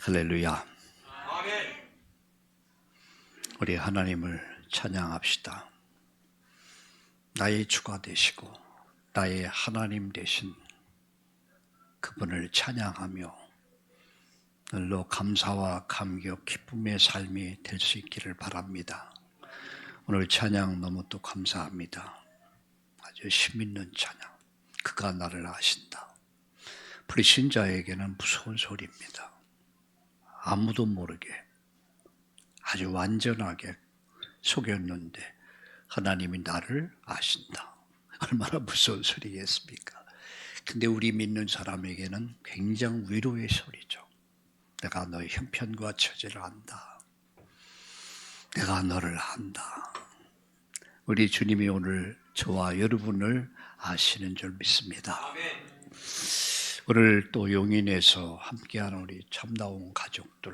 할렐루야. 우리 하나님을 찬양합시다. 나의 주가 되시고 나의 하나님 되신 그분을 찬양하며 늘로 감사와 감격, 기쁨의 삶이 될 수 있기를 바랍니다. 오늘 찬양 너무 또 감사합니다. 아주 힘있는 찬양. 그가 나를 아신다. 불신자에게는 무서운 소리입니다. 아무도 모르게 아주 완전하게 속였는데 하나님이 나를 아신다. 얼마나 무서운 소리겠습니까? 근데 우리 믿는 사람에게는 굉장히 위로의 소리죠. 내가 너의 형편과 처지를 안다. 내가 너를 안다. 우리 주님이 오늘 저와 여러분을 아시는 줄 믿습니다. 오늘 또 용인에서 함께하는 우리 참다운 가족들,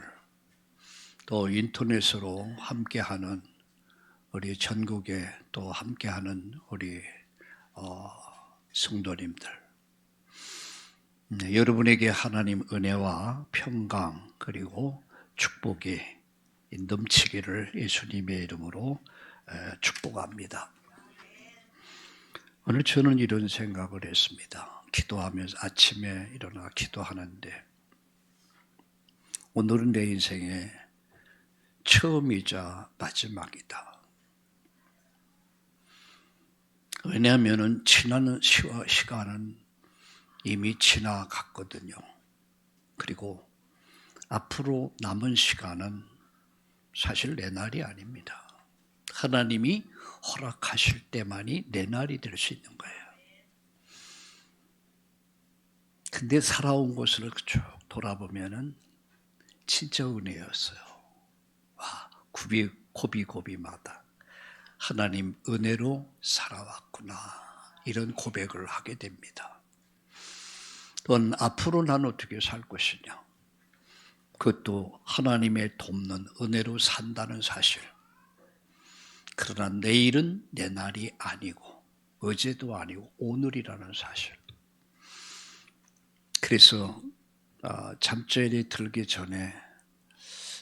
또 인터넷으로 함께하는 우리 전국에 또 함께하는 우리 성도님들, 여러분에게 하나님 은혜와 평강 그리고 축복이 넘치기를 예수님의 이름으로 축복합니다. 오늘 저는 이런 생각을 했습니다. 기도하면서 아침에 일어나 기도하는데 오늘은 내 인생의 처음이자 마지막이다. 왜냐하면 지나는 시간은 이미 지나갔거든요. 그리고 앞으로 남은 시간은 사실 내 날이 아닙니다. 하나님이 허락하실 때만이 내 날이 될 수 있는 거예요. 근데 살아온 것을 쭉 돌아보면은 진짜 은혜였어요. 와, 고비고비마다 하나님 은혜로 살아왔구나. 이런 고백을 하게 됩니다. 또한 앞으로 난 어떻게 살 것이냐. 그것도 하나님의 돕는 은혜로 산다는 사실. 그러나 내일은 내 날이 아니고 어제도 아니고 오늘이라는 사실. 그래서 잠자리에 들기 전에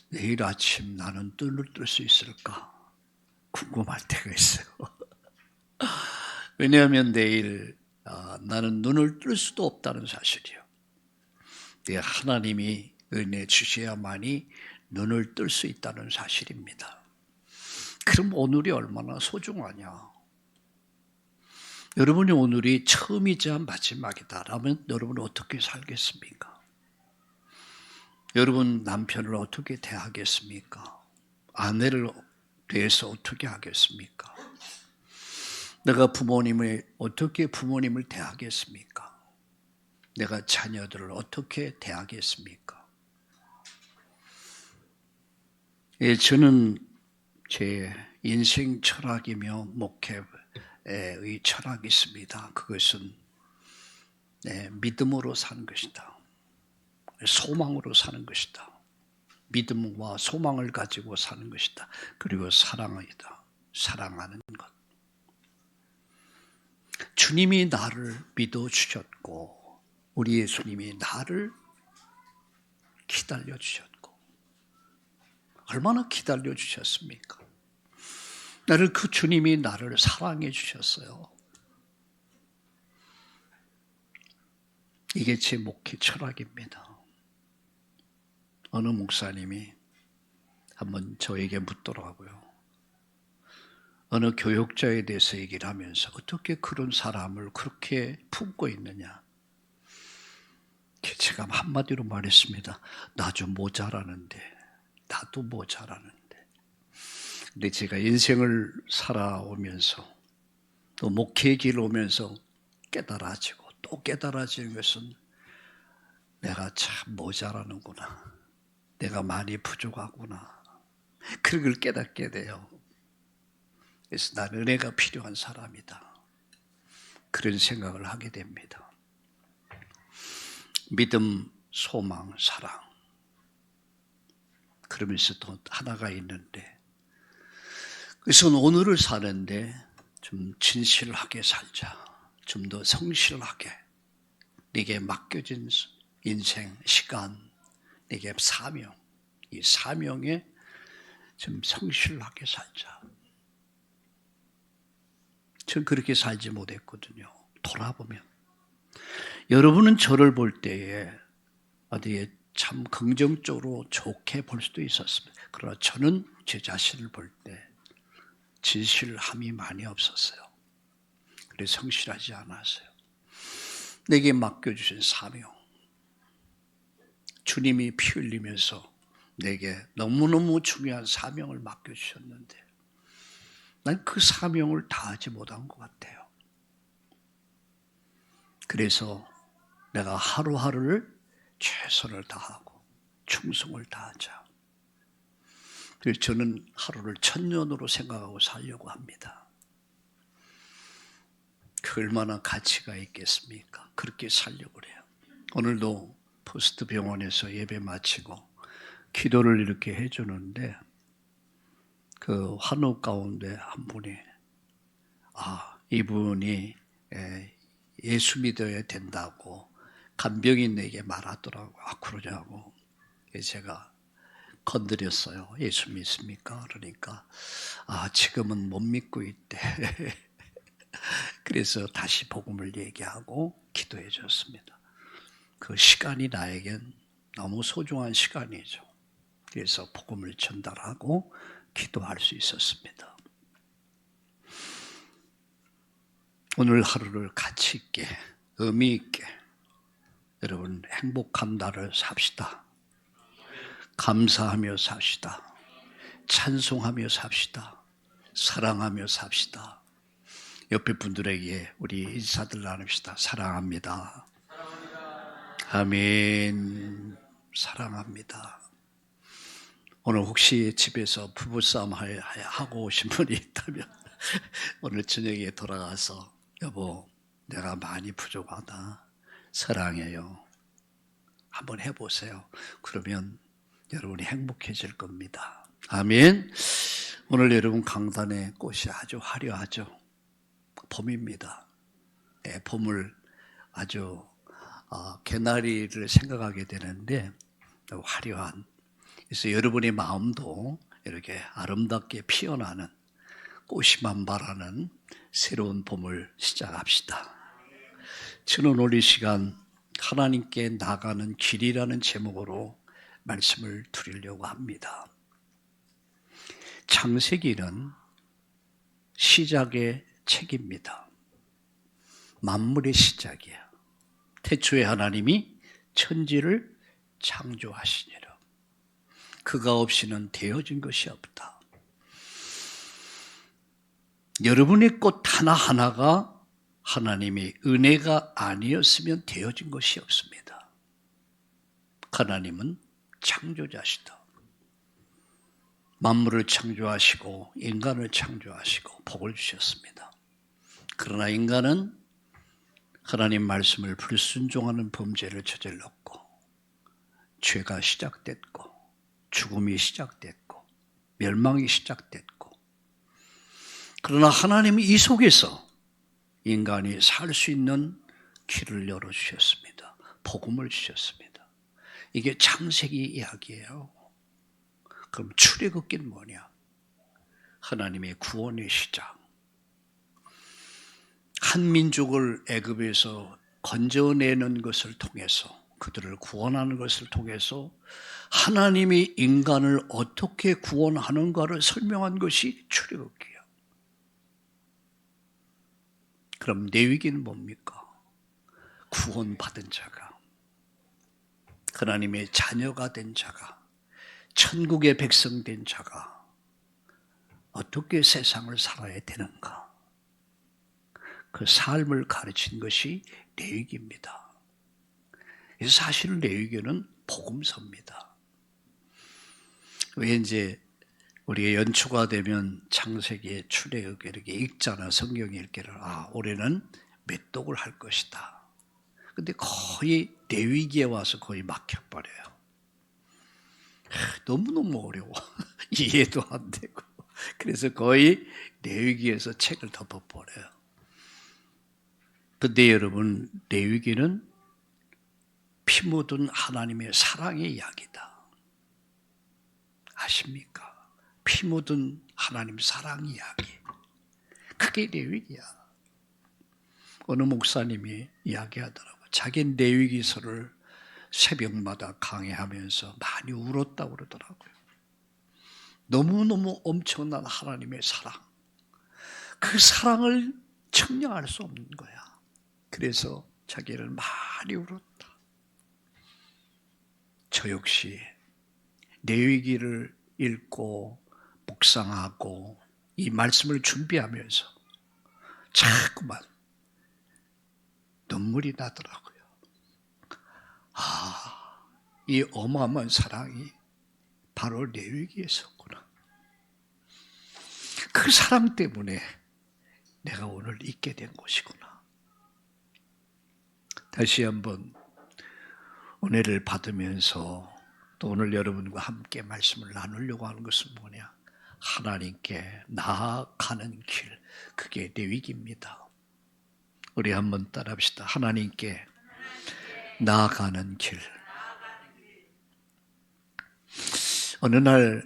내일 아침 나는 눈을 뜰 수 있을까 궁금할 때가 있어요. 왜냐하면 내일 나는 눈을 뜰 수도 없다는 사실이에요. 하나님이 은혜 주셔야만이 눈을 뜰 수 있다는 사실입니다. 그럼 오늘이 얼마나 소중하냐. 여러분이 오늘이 처음이자 마지막이다라면 여러분은 어떻게 살겠습니까? 여러분 남편을 어떻게 대하겠습니까? 아내를 대해서 어떻게 하겠습니까? 내가 어떻게 부모님을 대하겠습니까? 내가 자녀들을 어떻게 대하겠습니까? 예, 저는 제 인생 철학이며 목회의 철학이 있습니다. 그것은 믿음으로 사는 것이다. 소망으로 사는 것이다. 믿음과 소망을 가지고 사는 것이다. 그리고 사랑이다. 사랑하는 것. 주님이 나를 믿어주셨고 우리 예수님이 나를 기다려주셨고 얼마나 기다려주셨습니까? 그 주님이 나를 사랑해 주셨어요. 이게 제 목회 철학입니다. 어느 목사님이 한번 저에게 묻더라고요. 어느 교육자에 대해서 얘기를 하면서 어떻게 그런 사람을 그렇게 품고 있느냐. 제가 한마디로 말했습니다. 나 좀 모자라는데. 나도 모자라는데. 근데 제가 인생을 살아오면서 또 목회의 길을 오면서 깨달아지고 또 깨달아지는 것은 내가 참 모자라는구나. 내가 많이 부족하구나. 그걸 깨닫게 돼요. 그래서 난 은혜가 필요한 사람이다. 그런 생각을 하게 됩니다. 믿음, 소망, 사랑. 그러면서 또 하나가 있는데 그래서 오늘을 사는데 좀 진실하게 살자. 좀 더 성실하게 네게 맡겨진 인생, 시간, 내게 사명, 이 사명에 좀 성실하게 살자. 전 그렇게 살지 못했거든요. 돌아보면. 여러분은 저를 볼 때에 어디에 참 긍정적으로 좋게 볼 수도 있었습니다. 그러나 저는 제 자신을 볼 때 진실함이 많이 없었어요. 그래서 성실하지 않았어요. 내게 맡겨주신 사명, 주님이 피 흘리면서 내게 너무너무 중요한 사명을 맡겨주셨는데 난 그 사명을 다하지 못한 것 같아요. 그래서 내가 하루하루를 최선을 다하고 충성을 다하자. 그래서 저는 하루를 1000년으로 생각하고 살려고 합니다. 그 얼마나 가치가 있겠습니까? 그렇게 살려고 그래요. 오늘도 포스트 병원에서 예배 마치고 기도를 이렇게 해주는데 그 환우 가운데 한 분이 이분이 예수 믿어야 된다고 간병인 내게 말하더라고요. 그러냐고. 제가 건드렸어요. 예수 믿습니까? 그러니까 지금은 못 믿고 있대. 그래서 다시 복음을 얘기하고 기도해 줬습니다. 그 시간이 나에겐 너무 소중한 시간이죠. 그래서 복음을 전달하고 기도할 수 있었습니다. 오늘 하루를 가치 있게, 의미 있게 여러분 행복한 날을 삽시다. 감사하며 삽시다. 찬송하며 삽시다. 사랑하며 삽시다. 옆에 분들에게 우리 인사들 나눕시다. 사랑합니다. 아멘. 사랑합니다. 오늘 혹시 집에서 부부싸움 하고 오신 분이 있다면 오늘 저녁에 돌아가서 여보, 내가 많이 부족하다. 사랑해요. 한번 해보세요. 그러면 여러분이 행복해질 겁니다. 아멘. 오늘 여러분 강단의 꽃이 아주 화려하죠. 봄입니다. 네, 봄을 아주 개나리를 생각하게 되는데 화려한. 그래서 여러분의 마음도 이렇게 아름답게 피어나는 꽃이 만발하는 새로운 봄을 시작합시다. 저는 오늘 이 시간 하나님께 나가는 길이라는 제목으로 말씀을 드리려고 합니다. 창세기는 시작의 책입니다. 만물의 시작이야. 태초에 하나님이 천지를 창조하시니라. 그가 없이는 되어진 것이 없다. 여러분의 꽃 하나하나가 하나님의 은혜가 아니었으면 되어진 것이 없습니다. 하나님은 창조자시다. 만물을 창조하시고 인간을 창조하시고 복을 주셨습니다. 그러나 인간은 하나님 말씀을 불순종하는 범죄를 저질렀고 죄가 시작됐고 죽음이 시작됐고 멸망이 시작됐고 그러나 하나님이 이 속에서 인간이 살 수 있는 길을 열어주셨습니다. 복음을 주셨습니다. 이게 창세기 이야기예요. 그럼 출애굽기는 뭐냐? 하나님의 구원의 시작. 한 민족을 애굽에서 건져내는 것을 통해서 그들을 구원하는 것을 통해서 하나님이 인간을 어떻게 구원하는가를 설명한 것이 출애굽기예요. 그럼 레위기는 뭡니까? 구원받은 자가, 하나님의 자녀가 된 자가, 천국의 백성 된 자가 어떻게 세상을 살아야 되는가? 그 삶을 가르친 것이 레위기입니다. 사실 레위기는 복음서입니다. 왜 이제 우리가 연초가 되면 창세기, 출애굽기 이렇게 읽잖아. 성경 읽기를. 올해는 몇 독을 할 것이다. 근데 거의 레위기에 와서 거의 막혀버려요. 너무너무 어려워. 이해도 안 되고. 그래서 거의 레위기에서 책을 덮어버려요. 근데 여러분, 레위기는 피 묻은 하나님의 사랑의 이야기다. 아십니까? 피 묻은 하나님 사랑 이야기. 그게 레위기야. 어느 목사님이 이야기하더라고요. 자기 레위기서를 새벽마다 강의하면서 많이 울었다고 그러더라고요. 너무너무 엄청난 하나님의 사랑. 그 사랑을 측량할 수 없는 거야. 그래서 자기를 많이 울었다. 저 역시 레위기를 읽고 묵상하고 이 말씀을 준비하면서 자꾸만 눈물이 나더라고요. 이 어마어마한 사랑이 바로 레위기에 있었구나. 그 사랑 때문에 내가 오늘 있게 된 것이구나. 다시 한번 은혜를 받으면서 또 오늘 여러분과 함께 말씀을 나누려고 하는 것은 뭐냐? 하나님께 나아가는 길, 그게 레위기입니다. 우리 한번 따라합시다. 하나님께 나아가는 길. 어느 날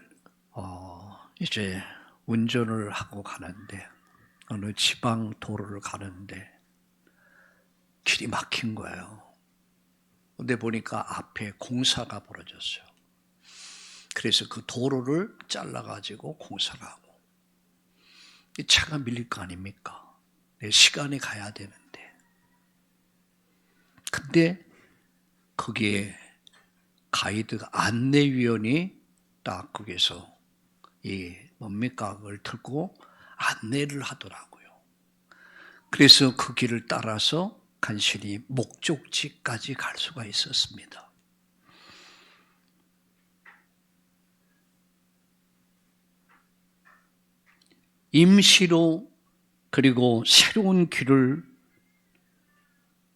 이제 운전을 하고 가는데 어느 지방 도로를 가는데 길이 막힌 거예요. 근데 보니까 앞에 공사가 벌어졌어요. 그래서 그 도로를 잘라가지고 공사를 하고 이 차가 밀릴 거 아닙니까? 시간이 가야 되는데. 근데 거기에 가이드가 안내위원이 딱 거기서 그걸 들고 안내를 하더라고요. 그래서 그 길을 따라서 간신히 목적지까지 갈 수가 있었습니다. 임시로 그리고 새로운 길을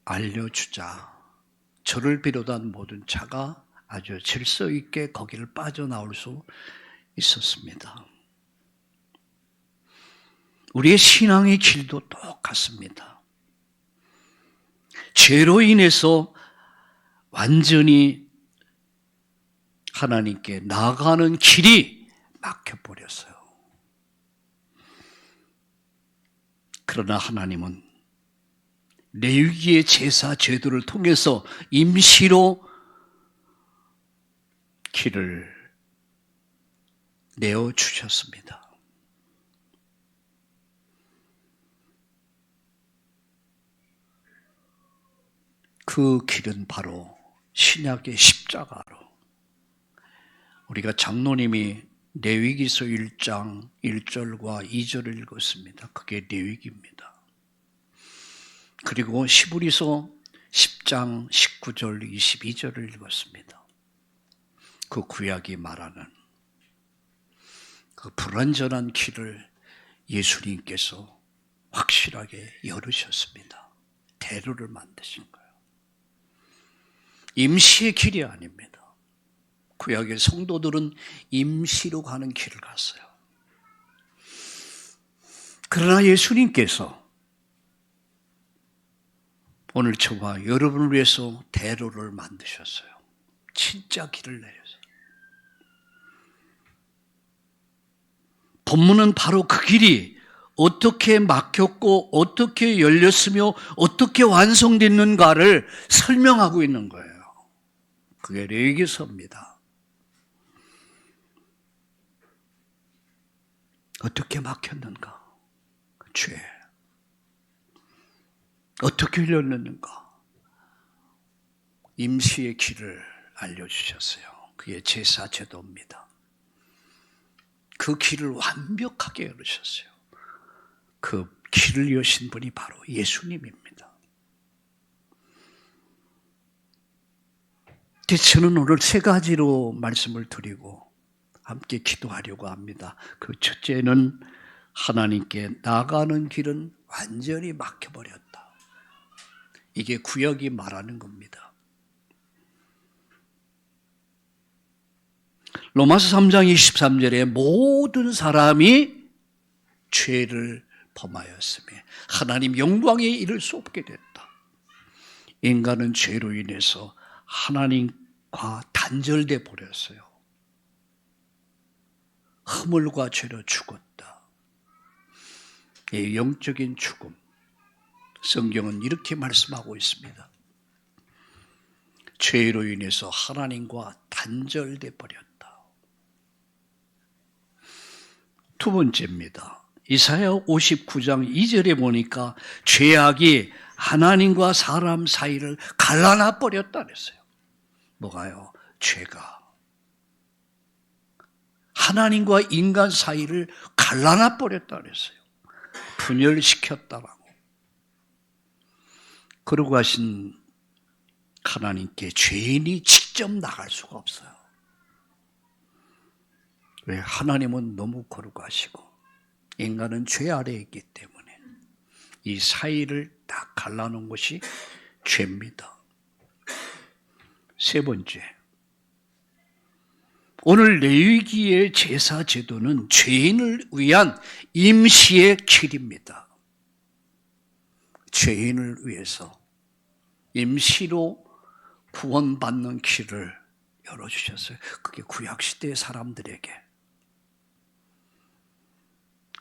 알려주자 저를 비롯한 모든 차가 아주 질서 있게 거기를 빠져나올 수 있었습니다. 우리의 신앙의 길도 똑같습니다. 죄로 인해서 완전히 하나님께 나아가는 길이 막혀버렸어요. 그러나 하나님은 레위기의 제사 제도를 통해서 임시로 길을 내어주셨습니다. 그 길은 바로 신약의 십자가로 우리가 장로님이 레위기서 1장 1절과 2절을 읽었습니다. 그게 레위기입니다. 그리고 시브리서 10장 19절 22절을 읽었습니다. 그 구약이 말하는 그 불완전한 길을 예수님께서 확실하게 열으셨습니다. 대로를 만드신 거예요. 임시의 길이 아닙니다. 구약의 성도들은 임시로 가는 길을 갔어요. 그러나 예수님께서 오늘 저와 여러분을 위해서 대로를 만드셨어요. 진짜 길을 내렸어요. 본문은 바로 그 길이 어떻게 막혔고 어떻게 열렸으며 어떻게 완성됐는가를 설명하고 있는 거예요. 그게 레위기서입니다. 어떻게 막혔는가? 죄. 어떻게 열렸는가? 임시의 길을 알려주셨어요. 그게 제사 제도입니다. 그 길을 완벽하게 열으셨어요. 그 길을 여신 분이 바로 예수님입니다. 저는 오늘 세 가지로 말씀을 드리고 함께 기도하려고 합니다. 그 첫째는 하나님께 나가는 길은 완전히 막혀버렸다. 이게 구약이 말하는 겁니다. 로마서 3장 23절에 모든 사람이 죄를 범하였으며 하나님 영광에 이를 수 없게 됐다. 인간은 죄로 인해서 하나님과 단절돼 버렸어요. 허물과 죄로 죽었다. 이 영적인 죽음. 성경은 이렇게 말씀하고 있습니다. 죄로 인해서 하나님과 단절돼 버렸다. 두 번째입니다. 이사야 59장 2절에 보니까 죄악이 하나님과 사람 사이를 갈라놔 버렸다 그랬어요. 뭐가요? 죄가 하나님과 인간 사이를 갈라놔 버렸다 그랬어요. 분열시켰다라고. 그러고 하신 하나님께 죄인이 직접 나갈 수가 없어요. 왜? 하나님은 너무 거룩하시고 인간은 죄 아래에 있기 때문에 이 사이를 딱 갈라놓은 것이 죄입니다. 세 번째, 오늘 레위기의 제사 제도는 죄인을 위한 임시의 길입니다. 죄인을 위해서 임시로 구원받는 길을 열어주셨어요. 그게 구약시대의 사람들에게.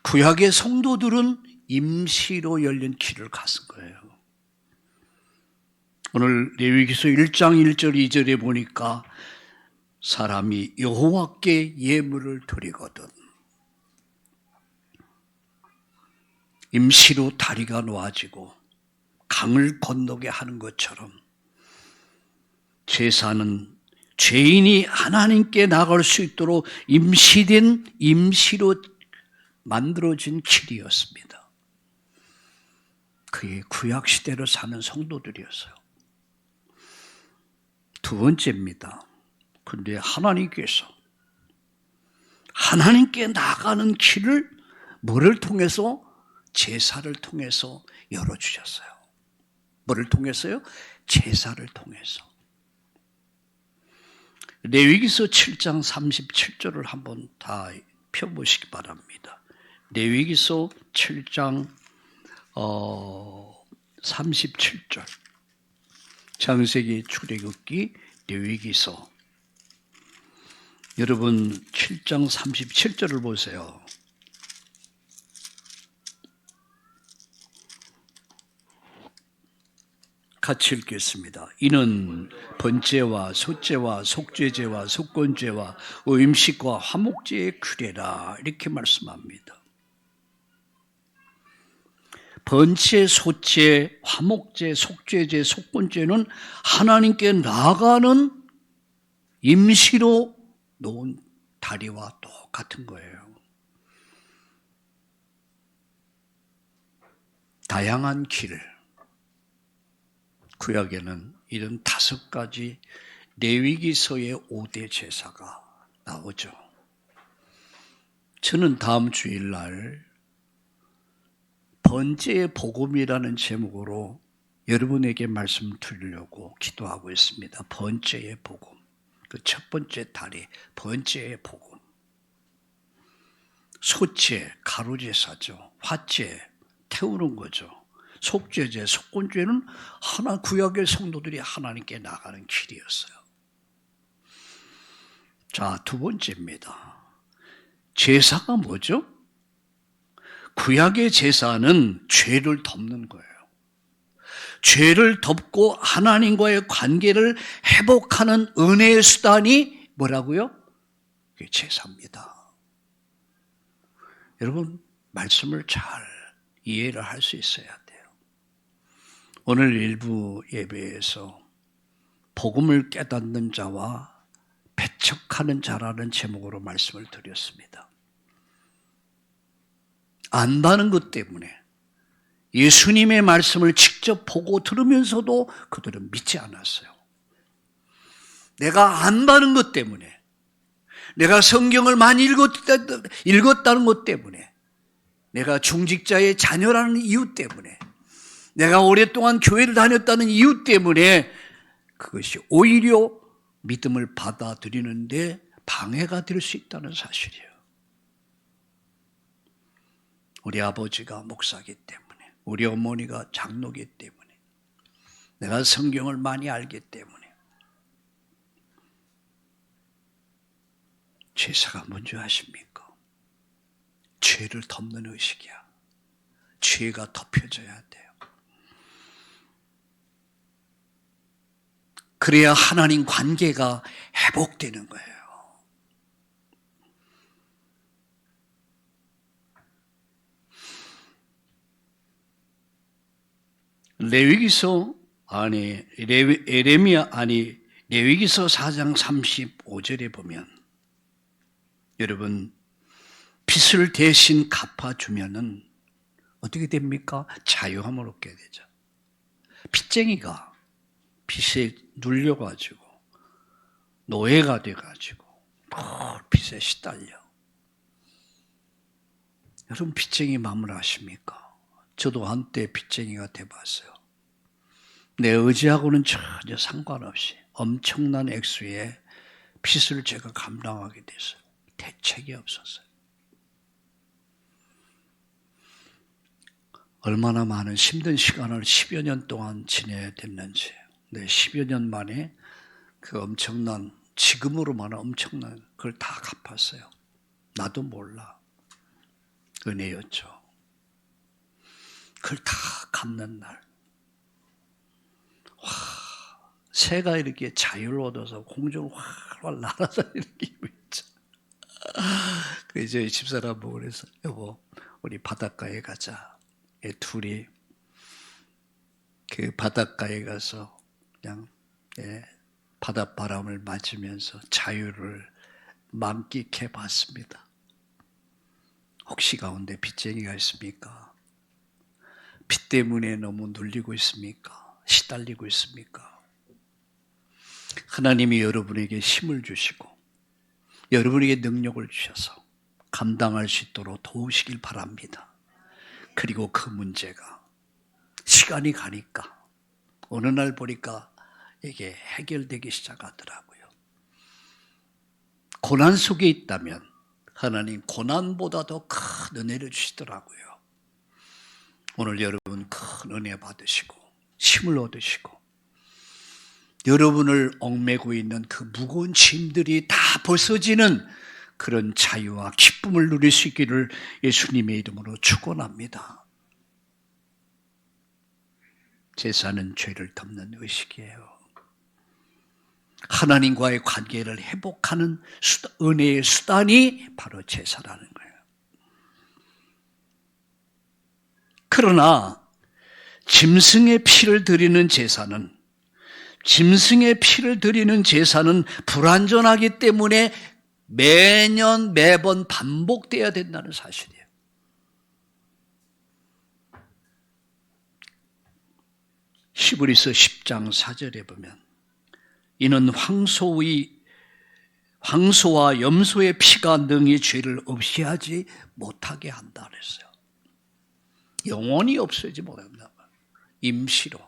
구약의 성도들은 임시로 열린 길을 갔은 거예요. 오늘 레위기서 1장 1절 2절에 보니까 사람이 여호와께 예물을 드리거든 임시로 다리가 놓아지고 강을 건너게 하는 것처럼 제사는 죄인이 하나님께 나갈 수 있도록 임시로 만들어진 길이었습니다. 그게 구약시대로 사는 성도들이었어요. 두 번째입니다. 그런데 하나님께서 하나님께 나가는 길을 뭐를 통해서? 제사를 통해서 열어주셨어요. 뭐를 통해서요? 제사를 통해서. 레위기서 7장 37절을 한번 다 펴보시기 바랍니다. 레위기서 7장 37절. 창세기, 출애굽기, 레위기서. 여러분 7장 37절을 보세요. 같이 읽겠습니다. 이는 번제와 소제와 속죄제와 속건제와 음식과 화목제의 규례라 이렇게 말씀합니다. 번제, 소제, 화목제, 속죄제, 속건제는 하나님께 나아가는 임시로 놓은 다리와 똑같은 거예요. 다양한 길. 구약에는 이런 5가지 레위기서의 5대 제사가 나오죠. 저는 다음 주일날 번제의 복음이라는 제목으로 여러분에게 말씀드리려고 기도하고 있습니다. 번제의 복음. 그 첫 번째 다리, 번제의 복음. 소제, 가루제사죠. 화제, 태우는 거죠. 속죄제, 속건제는 구약의 성도들이 하나님께 나가는 길이었어요. 자, 두 번째입니다. 제사가 뭐죠? 구약의 제사는 죄를 덮는 거예요. 죄를 덮고 하나님과의 관계를 회복하는 은혜의 수단이 뭐라고요? 그게 제사입니다. 여러분, 말씀을 잘 이해를 할 수 있어야 돼요. 오늘 일부 예배에서 복음을 깨닫는 자와 배척하는 자라는 제목으로 말씀을 드렸습니다. 안다는 것 때문에 예수님의 말씀을 직접 보고 들으면서도 그들은 믿지 않았어요. 내가 안다는 것 때문에, 내가 성경을 많이 읽었다는 것 때문에, 내가 중직자의 자녀라는 이유 때문에, 내가 오랫동안 교회를 다녔다는 이유 때문에 그것이 오히려 믿음을 받아들이는데 방해가 될 수 있다는 사실이에요. 우리 아버지가 목사기 때문에, 우리 어머니가 장로기 때문에, 내가 성경을 많이 알기 때문에, 제사가 뭔지 아십니까? 죄를 덮는 의식이야. 죄가 덮여져야 돼요. 그래야 하나님 관계가 회복되는 거예요. 레위기서 4장 35절에 보면 여러분 빚을 대신 갚아주면은 어떻게 됩니까? 자유함을 얻게 되죠. 빚쟁이가 빚에 눌려가지고 노예가 돼가지고 빚에 시달려. 여러분 빚쟁이 마음을 아십니까? 저도 한때 빚쟁이가 돼봤어요. 내 의지하고는 전혀 상관없이 엄청난 액수의 빚을 제가 감당하게 됐어요. 대책이 없었어요. 얼마나 많은 힘든 시간을 10여 년 동안 지내야 됐는지. 네, 10여 년 만에 그 엄청난, 지금으로 말하면 엄청난 그걸 다 갚았어요. 나도 몰라. 은혜였죠. 그걸 다 갚는 날. 와, 새가 이렇게 자유를 얻어서 공중을 활활 날아다니는 기분이 있죠. 그래서 저희 집사람 보고 그래서 여보 우리 바닷가에 가자. 둘이 그 바닷가에 가서 그냥 바닷바람을 맞으면서 자유를 만끽해 봤습니다. 혹시 가운데 빚쟁이가 있습니까? 빚 때문에 너무 눌리고 있습니까? 시달리고 있습니까? 하나님이 여러분에게 힘을 주시고 여러분에게 능력을 주셔서 감당할 수 있도록 도우시길 바랍니다. 그리고 그 문제가 시간이 가니까 어느 날 보니까 이게 해결되기 시작하더라고요. 고난 속에 있다면 하나님 고난보다 더 큰 은혜를 주시더라고요. 오늘 여러분 큰 은혜 받으시고 힘을 얻으시고 여러분을 얽매고 있는 그 무거운 짐들이 다 벗어지는 그런 자유와 기쁨을 누릴 수 있기를 예수님의 이름으로 축원합니다. 제사는 죄를 덮는 의식이에요. 하나님과의 관계를 회복하는 은혜의 수단이 바로 제사라는 거예요. 그러나 짐승의 피를 드리는 제사는 불완전하기 때문에 매번 반복돼야 된다는 사실이에요. 히브리서 10장 4절에 보면 이는 황소와 염소의 피가 능히 죄를 없이 하지 못하게 한다 그랬어요. 영원히 없어지지 못한다. 임시로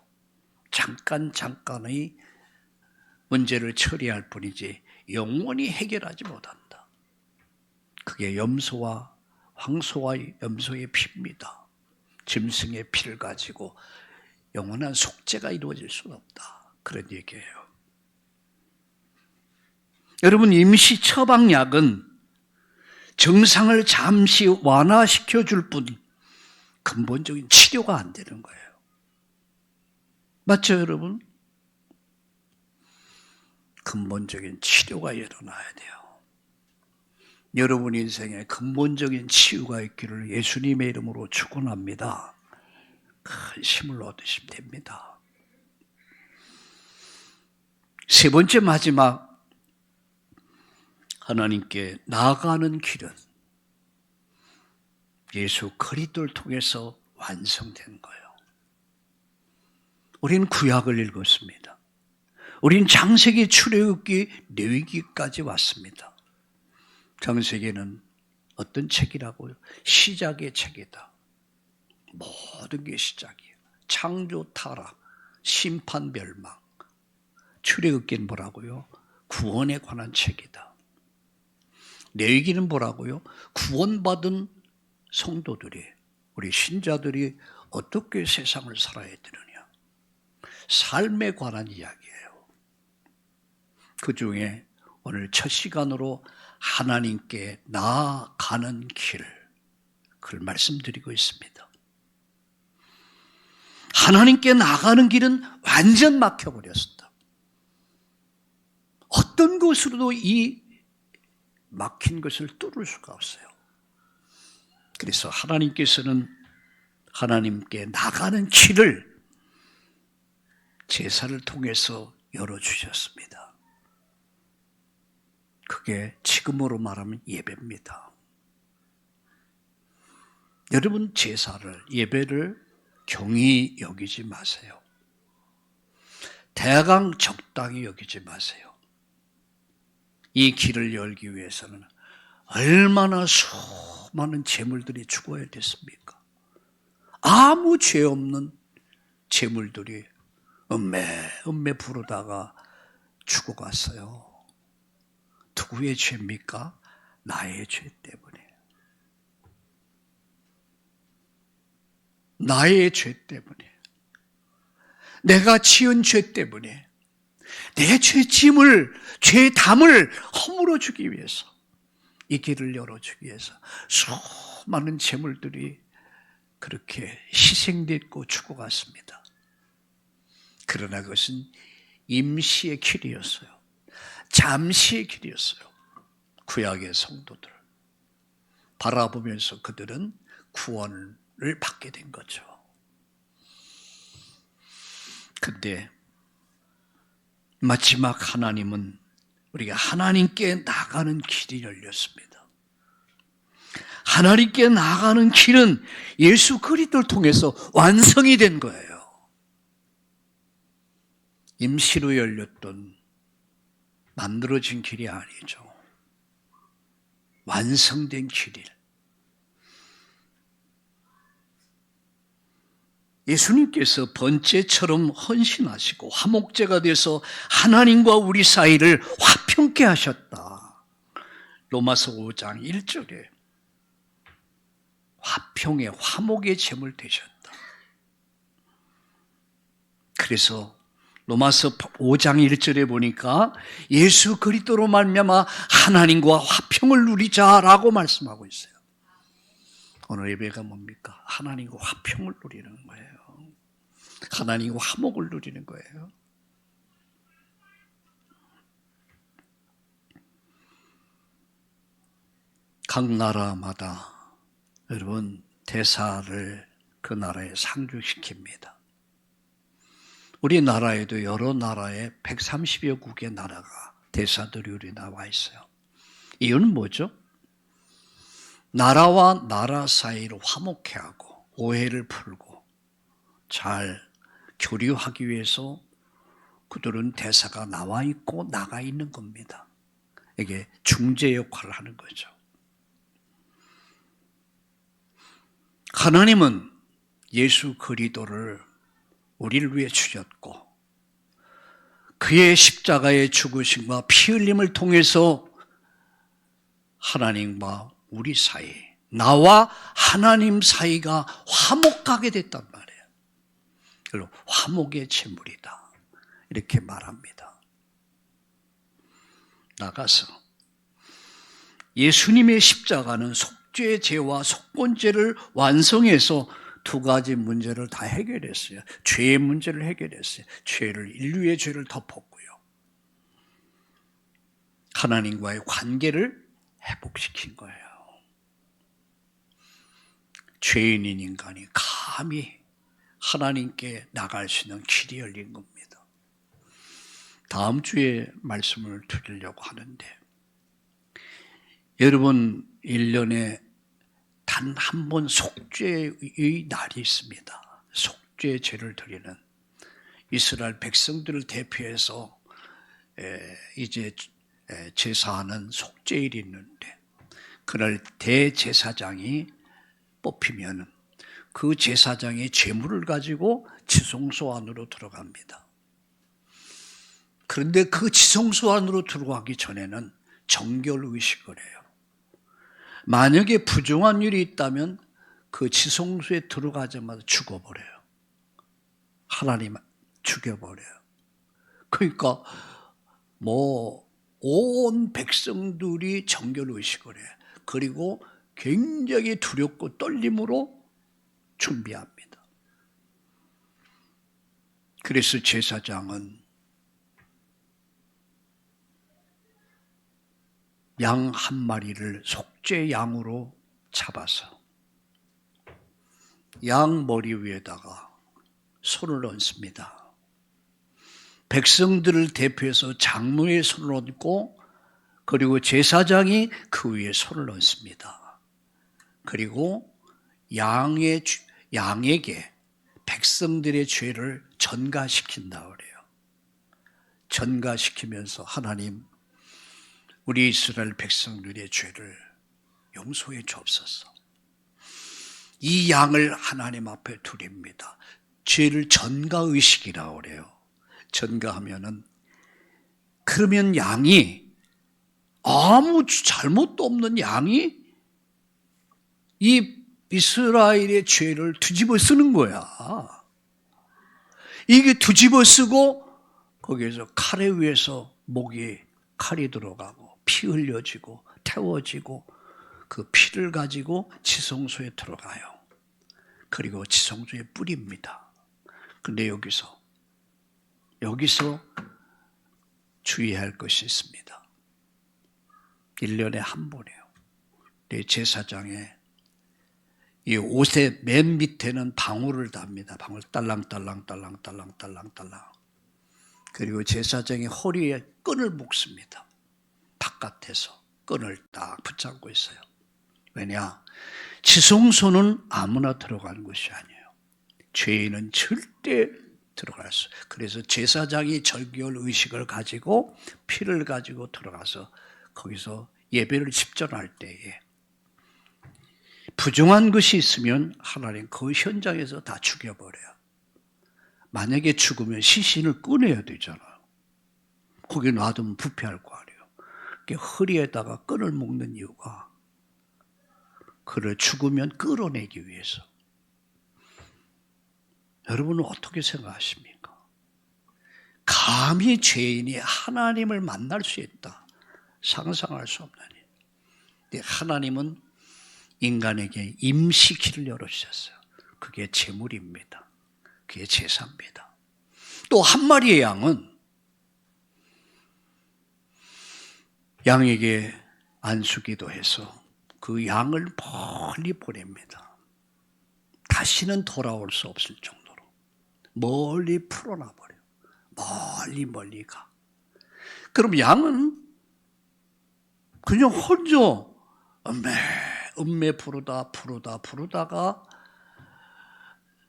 잠깐의 문제를 처리할 뿐이지 영원히 해결하지 못한다. 그게 황소와 염소의 피입니다. 짐승의 피를 가지고 영원한 속죄가 이루어질 수는 없다. 그런 얘기예요. 여러분 임시 처방약은 증상을 잠시 완화시켜 줄 뿐 근본적인 치료가 안 되는 거예요. 맞죠 여러분? 근본적인 치료가 일어나야 돼요. 여러분 인생에 근본적인 치유가 있기를 예수님의 이름으로 축원합니다. 큰 힘을 얻으시면 됩니다. 세 번째 마지막 하나님께 나아가는 길은 예수 그리스도를 통해서 완성된 거예요. 우리는 구약을 읽었습니다. 우리는 창세기, 출애굽기, 레위기까지 왔습니다. 창세기는 어떤 책이라고요? 시작의 책이다. 모든 게 시작이에요. 창조, 타락, 심판, 멸망. 출애굽기는 뭐라고요? 구원에 관한 책이다. 레위기는 뭐라고요? 구원받은 성도들이, 우리 신자들이 어떻게 세상을 살아야 되느냐. 삶에 관한 이야기예요. 그 중에 오늘 첫 시간으로 하나님께 나아가는 길, 그걸 말씀드리고 있습니다. 하나님께 나아가는 길은 완전 막혀버렸습니다. 어떤 것으로도 이 막힌 것을 뚫을 수가 없어요. 그래서 하나님께서는 하나님께 나가는 길을 제사를 통해서 열어주셨습니다. 그게 지금으로 말하면 예배입니다. 여러분, 제사를, 예배를 경히 여기지 마세요. 대강 적당히 여기지 마세요. 이 길을 열기 위해서는 얼마나 수많은 재물들이 죽어야 됐습니까? 아무 죄 없는 재물들이 음매 부르다가 죽어갔어요. 누구의 죄입니까? 나의 죄 때문에. 나의 죄 때문에. 내가 지은 죄 때문에. 내 죄짐을, 죄담을 허물어 주기 위해서, 이 길을 열어주기 위해서 수많은 재물들이 그렇게 희생됐고 죽어갔습니다. 그러나 그것은 임시의 길이었어요. 잠시의 길이었어요. 구약의 성도들 바라보면서 그들은 구원을 받게 된 거죠. 근데 마지막 하나님은 우리가 하나님께 나가는 길이 열렸습니다. 하나님께 나가는 길은 예수 그리스도를 통해서 완성이 된 거예요. 임시로 열렸던 만들어진 길이 아니죠. 완성된 길이에요. 예수님께서 번제처럼 헌신하시고 화목제가 돼서 하나님과 우리 사이를 화평케 하셨다. 로마서 5장 1절에 화평의 화목의 제물 되셨다. 그래서 로마서 5장 1절에 보니까 예수 그리스도로 말미암아 하나님과 화평을 누리자라고 말씀하고 있어요. 오늘 예배가 뭡니까? 하나님과 화평을 누리는 거예요. 하나님과 화목을 누리는 거예요. 각 나라마다 여러분 대사를 그 나라에 상주시킵니다. 우리나라에도 여러 나라에 130여 국의 나라가 대사들이 우리 나와 있어요. 이유는 뭐죠? 나라와 나라 사이를 화목케 하고 오해를 풀고 잘 교류하기 위해서 그들은 대사가 나와 있고 나가 있는 겁니다. 이게 중재 역할을 하는 거죠. 하나님은 예수 그리스도를 우리를 위해 주셨고 그의 십자가의 죽으심과 피 흘림을 통해서 하나님과 우리 사이, 나와 하나님 사이가 화목하게 됐단 말이에요. 그리고 화목의 제물이다 이렇게 말합니다. 나가서 예수님의 십자가는 속죄 죄와 속건죄를 완성해서 두 가지 문제를 다 해결했어요. 죄의 문제를 해결했어요. 인류의 죄를 덮었고요. 하나님과의 관계를 회복시킨 거예요. 죄인인 인간이 감히 하나님께 나갈 수 있는 길이 열린 겁니다. 다음 주에 말씀을 드리려고 하는데 여러분 1년에 단 한 번 속죄의 날이 있습니다. 속죄 제를 드리는 이스라엘 백성들을 대표해서 이제 제사하는 속죄일이 있는데 그날 대제사장이 뽑히면 그 제사장이 제물을 가지고 지성소 안으로 들어갑니다. 그런데 그 지성소 안으로 들어가기 전에는 정결의식을 해요. 만약에 부정한 일이 있다면 그 지성소에 들어가자마자 죽어버려요. 하나님 죽여버려요. 그러니까 온 백성들이 정결의식을 해. 그리고 굉장히 두렵고 떨림으로 준비합니다. 그래서 제사장은 양 한 마리를 속죄 양으로 잡아서 양 머리 위에다가 손을 얹습니다. 백성들을 대표해서 장로의 손을 얹고 그리고 제사장이 그 위에 손을 얹습니다. 그리고 양에게 백성들의 죄를 전가시킨다 그래요. 전가시키면서 하나님, 우리 이스라엘 백성들의 죄를 용서해 주옵소서. 이 양을 하나님 앞에 드립니다. 죄를 전가의식이라고 그래요. 전가하면은, 그러면 양이, 아무 잘못도 없는 양이 이 이스라엘의 죄를 뒤집어 쓰는 거야. 이게 뒤집어 쓰고 거기에서 칼에 위에서 목이 칼이 들어가고 피 흘려지고 태워지고 그 피를 가지고 지성소에 들어가요. 그리고 지성소에 뿌립니다. 근데 여기서 주의할 것이 있습니다. 1년에 한 번이에요. 내 제사장에 이 옷의 맨 밑에는 방울을 답니다. 방울 딸랑딸랑. 그리고 제사장이 허리에 끈을 묶습니다. 바깥에서 끈을 딱 붙잡고 있어요. 왜냐? 지성소는 아무나 들어가는 것이 아니에요. 죄인은 절대 들어갈 수. 그래서 제사장이 절기월 의식을 가지고 피를 가지고 들어가서 거기서 예배를 집전할 때에 부정한 것이 있으면 하나님 그 현장에서 다 죽여버려요. 만약에 죽으면 시신을 꺼내야 되잖아요. 거기 놔두면 부패할 거 아니에요. 허리에다가 끈을 묶는 이유가 그를 죽으면 끌어내기 위해서. 여러분은 어떻게 생각하십니까? 감히 죄인이 하나님을 만날 수 있다. 상상할 수 없는 일. 근데 하나님은 인간에게 임시 길을 열어주셨어요. 그게 제물입니다. 그게 제사입니다. 또 한 마리의 양은 양에게 안수기도 해서 그 양을 멀리 보냅니다. 다시는 돌아올 수 없을 정도로 멀리 풀어놔버려요. 멀리 가. 그럼 양은 그냥 혼자 음메 부르다가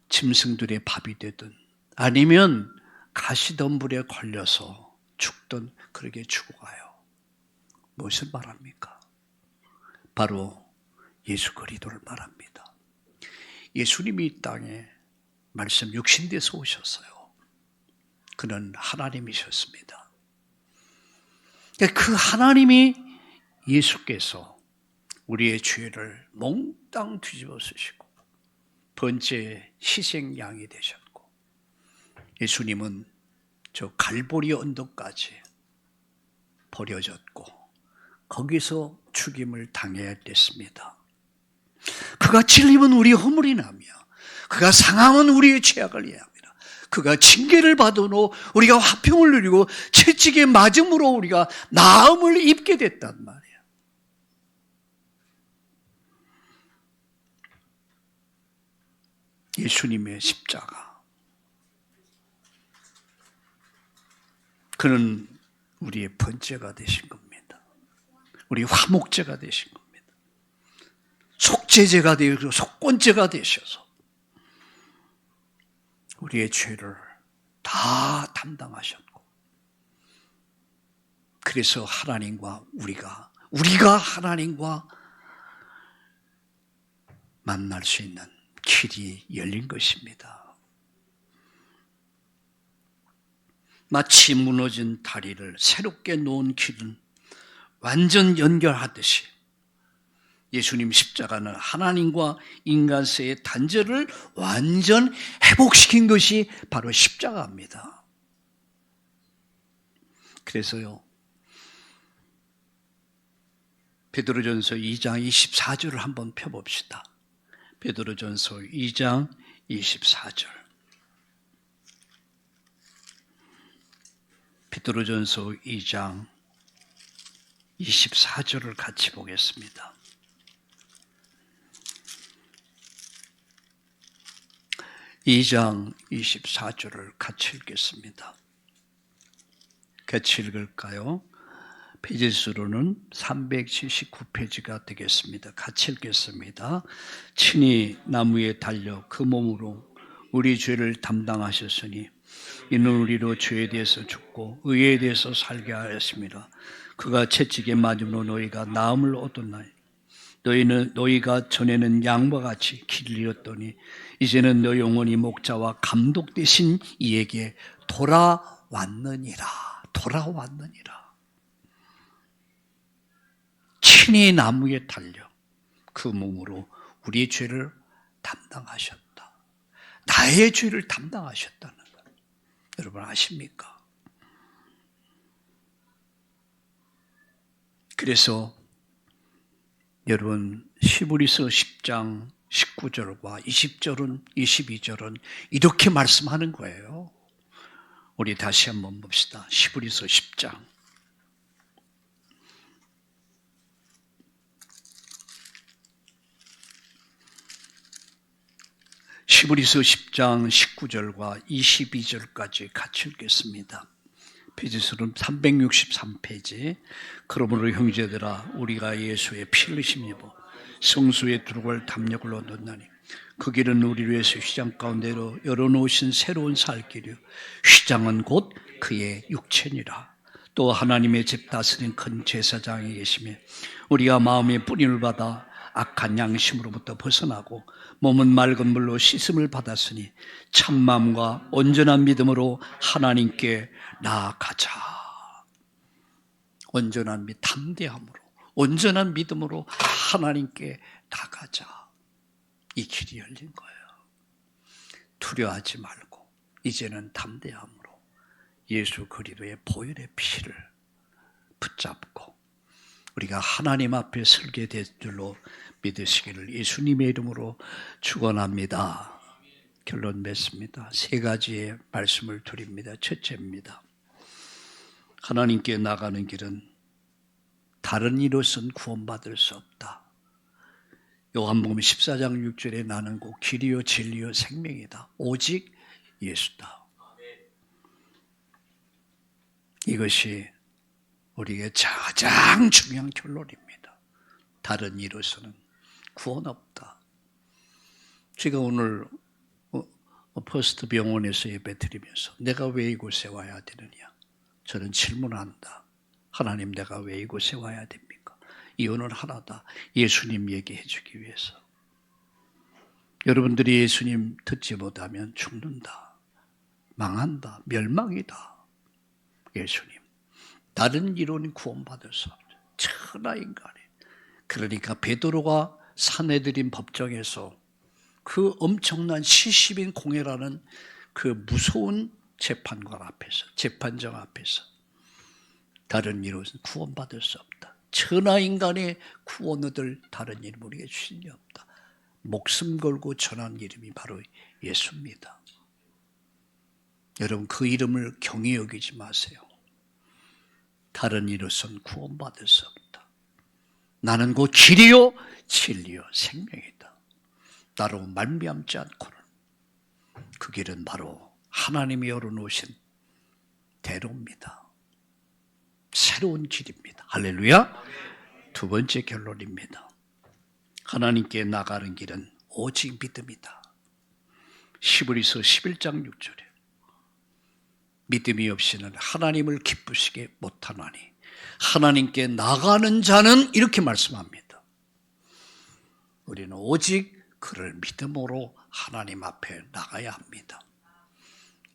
짐승들의 밥이 되든 아니면 가시덤불에 걸려서 죽든 그렇게 죽어가요. 무엇을 말합니까? 바로 예수 그리스도를 말합니다. 예수님이 이 땅에 말씀 육신돼서 오셨어요. 그는 하나님이셨습니다. 그 하나님이 예수께서 우리의 죄를 몽땅 뒤집어 쓰시고 번째 희생양이 되셨고 예수님은 저 갈보리 언덕까지 버려졌고 거기서 죽임을 당해야 됐습니다. 그가 찔림은 우리의 허물이 나며 그가 상함은 우리의 죄악을 이해합니다. 그가 징계를 받으므로 우리가 화평을 누리고 채찍에 맞음으로 우리가 나음을 입게 됐단 말이에요. 예수님의 십자가. 그는 우리의 번제가 되신 겁니다. 우리 화목제가 되신 겁니다. 속죄제가 되고 속건제가 되셔서 우리의 죄를 다 담당하셨고 그래서 하나님과 우리가 하나님과 만날 수 있는 길이 열린 것입니다. 마치 무너진 다리를 새롭게 놓은 길은 완전 연결하듯이 예수님 십자가는 하나님과 인간 사이의 단절을 완전 회복시킨 것이 바로 십자가입니다. 그래서요, 베드로전서 2장 24절을 한번 펴봅시다. 베드로전서 2장 24절. 베드로전서 2장 24절을 같이 보겠습니다. 이 장 24절을 같이 읽겠습니다. 같이 읽을까요? 페이지 수로는 379페이지가 되겠습니다. 같이 읽겠습니다. 친히 나무에 달려 그 몸으로 우리 죄를 담당하셨으니 이는 우리로 죄에 대해서 죽고 의에 대해서 살게 하였습니다. 그가 채찍에 맞음으로 너희가 나음을 얻었나니 너희가 전에는 양과 같이 길을 잃었더니 이제는 너 영혼이 목자와 감독 되신 이에게 돌아왔느니라. 친히 나무에 달려 그 몸으로 우리의 죄를 담당하셨다. 나의 죄를 담당하셨다는 것. 여러분 아십니까? 그래서 여러분 히브리서 10장 19절과 20절은 22절은 이렇게 말씀하는 거예요. 우리 다시 한번 봅시다. 히브리서 10장 히브리서 10장 19절과 22절까지 같이 읽겠습니다. 페이지수는 363페이지. 그러므로 형제들아 우리가 예수의 피를 힘입어 성수의 두룩을 담력을 얻었나니 그 길은 우리를 위해서 휘장 가운데로 열어놓으신 새로운 살 길이요 휘장은 곧 그의 육체니라. 또 하나님의 집 다스린 큰 제사장이 계시며 우리가 마음의 뿌림을 받아 악한 양심으로부터 벗어나고 몸은 맑은 물로 씻음을 받았으니 참마음과 온전한 믿음으로 하나님께 나아가자. 온전한 담대함으로 온전한 믿음으로 하나님께 나가자. 이 길이 열린 거예요. 두려워하지 말고 이제는 담대함으로 예수 그리스도의 보혈의 피를 붙잡고 우리가 하나님 앞에 설게 될 줄로 믿으시기를 예수님의 이름으로 축원합니다. 결론 맺습니다. 세 가지의 말씀을 드립니다. 첫째입니다. 하나님께 나가는 길은 다른 이로서는 구원받을 수 없다. 요한복음 14장 6절에 나는 곧 길이요 진리요 생명이다. 오직 예수다. 이것이 우리에게 가장 중요한 결론입니다. 다른 이로서는 구원 없다. 제가 오늘 퍼스트 병원에서 예배 드리면서 내가 왜 이곳에 와야 되느냐? 저는 질문한다. 하나님 내가 왜 이곳에 와야 됩니까? 이유는 하나다. 예수님 얘기해 주기 위해서. 여러분들이 예수님 듣지 못하면 죽는다. 망한다. 멸망이다. 예수님. 다른 이론이 구원받을 수 없다. 천하인간이. 그러니까 베드로가 사내들인 법정에서 그 엄청난 시시빈 공회라는 그 무서운 재판관 앞에서, 재판정 앞에서 다른 이로는 구원받을 수 없다. 천하인간의 구원을 얻을 다른 이름 우리에게 주신 게 없다. 목숨 걸고 전한 이름이 바로 예수입니다. 여러분 그 이름을 경히 여기지 마세요. 다른 이로선 구원받을 수 없다. 나는 곧 길이요 진리요 생명이다. 나로 말미암지 않고는 그 길은 바로 하나님이 열어놓으신 대로입니다. 새로운 길입니다. 할렐루야. 두 번째 결론입니다. 하나님께 나가는 길은 오직 믿음이다. 히브리서 11장 6절에 믿음이 없이는 하나님을 기쁘시게 못하나니 하나님께 나가는 자는 이렇게 말씀합니다. 우리는 오직 그를 믿음으로 하나님 앞에 나가야 합니다.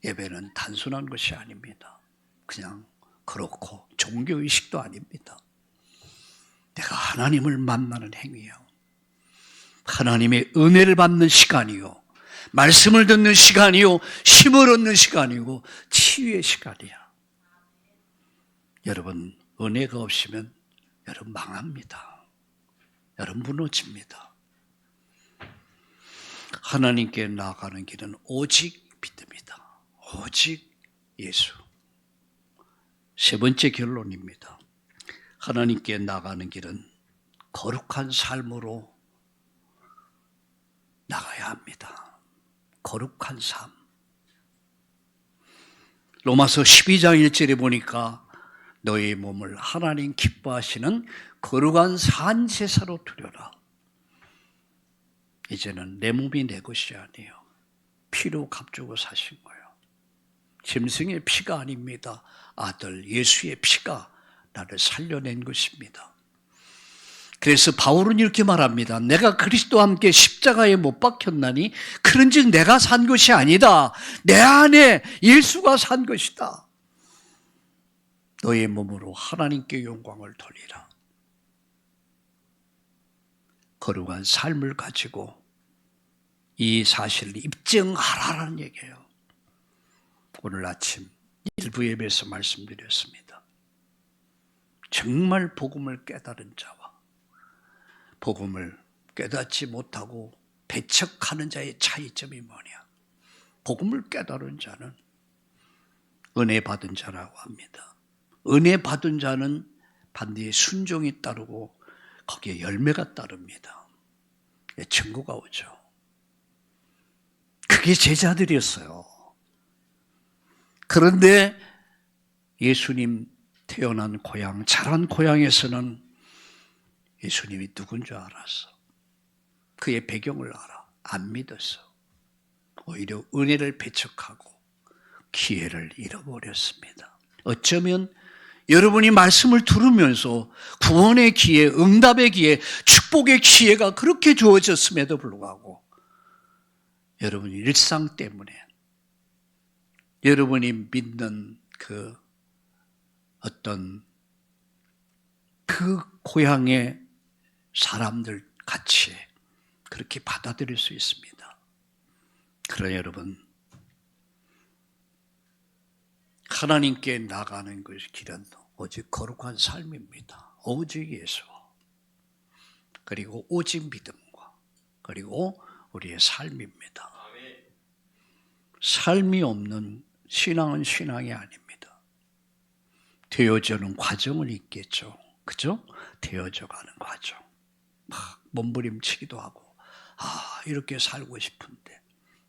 예배는 단순한 것이 아닙니다. 그냥 그렇고 종교의식도 아닙니다. 내가 하나님을 만나는 행위요. 하나님의 은혜를 받는 시간이요. 말씀을 듣는 시간이요. 힘을 얻는 시간이고 치유의 시간이야. 여러분 은혜가 없으면 여러분 망합니다. 여러분 무너집니다. 하나님께 나아가는 길은 오직 믿음이다. 오직 예수. 세 번째 결론입니다. 하나님께 나아가는 길은 거룩한 삶으로 나가야 합니다. 거룩한 삶. 로마서 12장 1절에 보니까 너희 몸을 하나님 기뻐하시는 거룩한 산 제사로 드려라. 이제는 내 몸이 내 것이 아니에요. 피로 값주고 사신 거예요. 짐승의 피가 아닙니다. 아들 예수의 피가 나를 살려낸 것입니다. 그래서 바울은 이렇게 말합니다. 내가 그리스도와 함께 십자가에 못 박혔나니 그런즉 내가 산 것이 아니다. 내 안에 예수가 산 것이다. 너의 몸으로 하나님께 영광을 돌리라. 거룩한 삶을 가지고 이 사실을 입증하라는 얘기예요. 오늘 아침 일부 예배에서 말씀드렸습니다. 정말 복음을 깨달은 자와 복음을 깨닫지 못하고 배척하는 자의 차이점이 뭐냐? 복음을 깨달은 자는 은혜 받은 자라고 합니다. 은혜 받은 자는 반드시 순종이 따르고 거기에 열매가 따릅니다. 증거가 오죠. 그게 제자들이었어요. 그런데 예수님 태어난 고향, 자란 고향에서는 예수님이 누군 줄 알았어. 그의 배경을 알아. 안 믿었어. 오히려 은혜를 배척하고 기회를 잃어버렸습니다. 어쩌면 여러분이 말씀을 들으면서 구원의 기회, 응답의 기회, 축복의 기회가 그렇게 주어졌음에도 불구하고 여러분이 일상 때문에 여러분이 믿는 그 어떤 그 고향의 사람들 같이 그렇게 받아들일 수 있습니다. 그러나 여러분, 하나님께 나가는 것이 길은 오직 거룩한 삶입니다. 오직 예수, 그리고 오직 믿음과 그리고 우리의 삶입니다. 삶이 없는 신앙은 신앙이 아닙니다. 되어지는 과정은 있겠죠. 그죠? 되어져 가는 과정. 막 몸부림치기도 하고, 이렇게 살고 싶은데,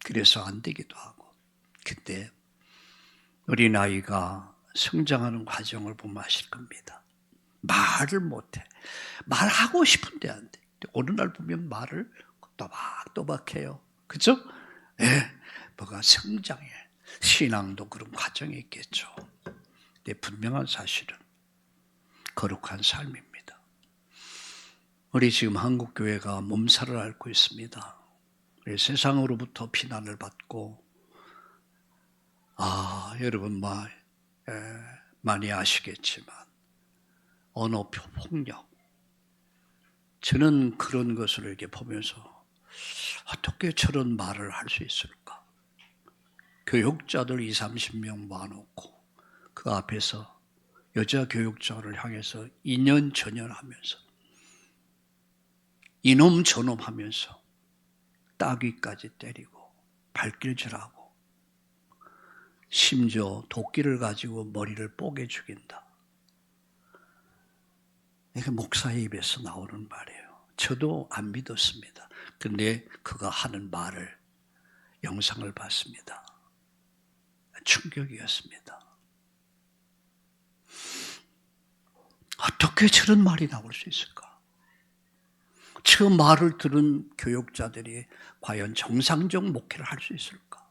그래서 안 되기도 하고. 근데 어린 아이가 성장하는 과정을 보면 아실 겁니다. 말을 못해. 말하고 싶은데 안 돼. 어느 날 보면 말을 또박또박해요. 그죠? 예, 뭐가 성장해. 신앙도 그런 과정이 있겠죠. 근데 분명한 사실은 거룩한 삶입니다. 우리 지금 한국교회가 몸살을 앓고 있습니다. 세상으로부터 비난을 받고, 여러분 많이 아시겠지만 언어 폭력, 저는 그런 것을 이렇게 보면서 어떻게 저런 말을 할 수 있을까? 교육자들 20-30명 모아놓고 그 앞에서 여자 교육자를 향해서 이년저년하면서 이놈 저놈 하면서 따귀까지 때리고 발길질하고 심지어 도끼를 가지고 머리를 뽀개 죽인다. 이게 목사의 입에서 나오는 말이에요. 저도 안 믿었습니다. 그런데 그가 하는 말을 영상을 봤습니다. 충격이었습니다. 어떻게 저런 말이 나올 수 있을까? 저 말을 들은 교육자들이 과연 정상적 목회를 할 수 있을까?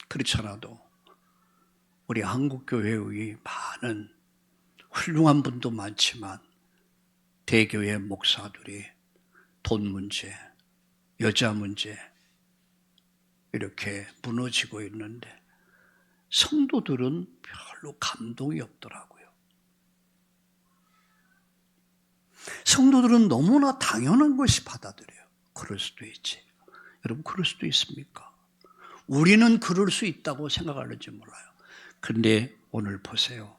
그렇지 않아도 우리 한국교회의 많은 훌륭한 분도 많지만 대교회 목사들이 돈 문제, 여자 문제 이렇게 무너지고 있는데 성도들은 별로 감동이 없더라고요. 성도들은 너무나 당연한 것이 받아들여요. 그럴 수도 있지. 여러분 그럴 수도 있습니까? 우리는 그럴 수 있다고 생각하는지 몰라요. 그런데 오늘 보세요.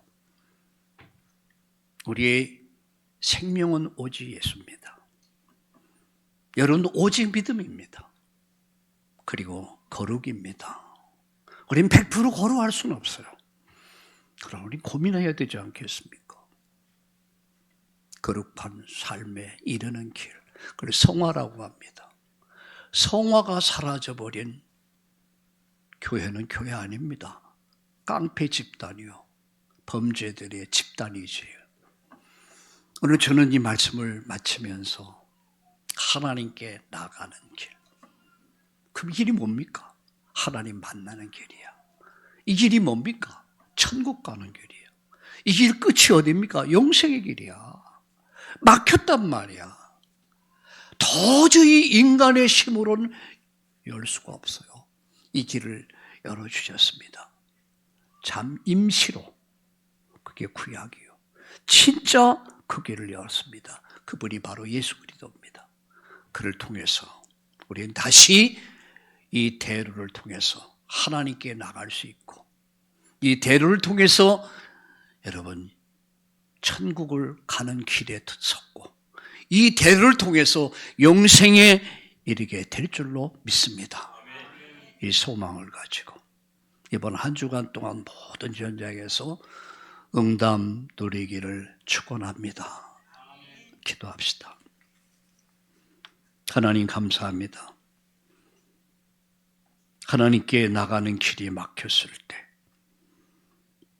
우리의 생명은 오직 예수입니다. 여러분, 오직 믿음입니다. 그리고 거룩입니다. 우린 100% 거룩할 수는 없어요. 그럼 우린 고민해야 되지 않겠습니까? 거룩한 삶에 이르는 길, 그걸 성화라고 합니다. 성화가 사라져버린 교회는 교회 아닙니다. 깡패 집단이요, 범죄들의 집단이지. 오늘 저는 이 말씀을 마치면서 하나님께 나가는 길, 그 길이 뭡니까? 하나님 만나는 길이야. 이 길이 뭡니까? 천국 가는 길이야. 이 길 끝이 어디입니까? 영생의 길이야. 막혔단 말이야. 도저히 인간의 힘으로는 열 수가 없어요. 이 길을 열어주셨습니다. 잠 임시로. 그게 구약이요. 진짜 그 길을 열었습니다. 그분이 바로 예수 그리스도입니다. 그를 통해서 우리는 다시 이 대로를 통해서 하나님께 나갈 수 있고, 이 대로를 통해서 여러분 천국을 가는 길에 섰고, 이 대로를 통해서 영생에 이르게 될 줄로 믿습니다. 이 소망을 가지고 이번 한 주간 동안 모든 전쟁에서 응답 누리기를 축원합니다. 기도합시다. 하나님 감사합니다. 하나님께 나가는 길이 막혔을 때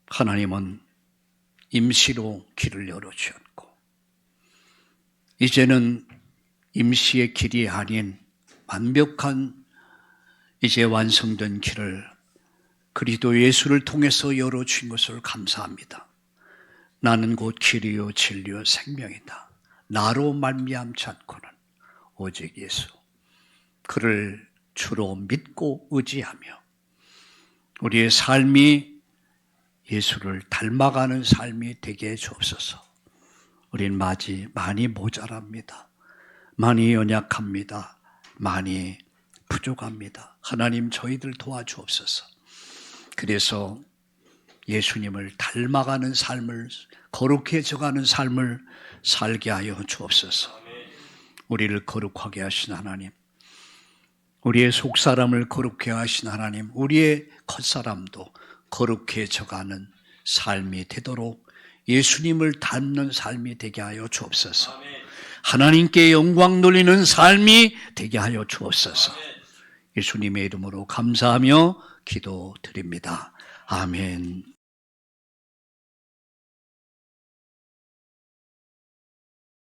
하나님은 임시로 길을 열어주었고, 이제는 임시의 길이 아닌 완벽한 이제 완성된 길을 그리스도 예수를 통해서 열어주신 것을 감사합니다. 나는 곧 길이요 진리요 생명이다. 나로 말미암지 않고는 오직 예수, 그를 주로 믿고 의지하며 우리의 삶이 예수를 닮아가는 삶이 되게 해 주옵소서. 우린 많이 모자랍니다. 많이 연약합니다. 많이 부족합니다. 하나님, 저희들 도와주옵소서. 그래서 예수님을 닮아가는 삶을, 거룩해져가는 삶을 살게 하여 주옵소서. 우리를 거룩하게 하신 하나님, 우리의 속사람을 거룩해 하신 하나님, 우리의 겉사람도 거룩해져가는 삶이 되도록 예수님을 닮는 삶이 되게 하여 주옵소서. 하나님께 영광 돌리는 삶이 되게 하여 주옵소서. 예수님의 이름으로 감사하며 기도드립니다. 아멘.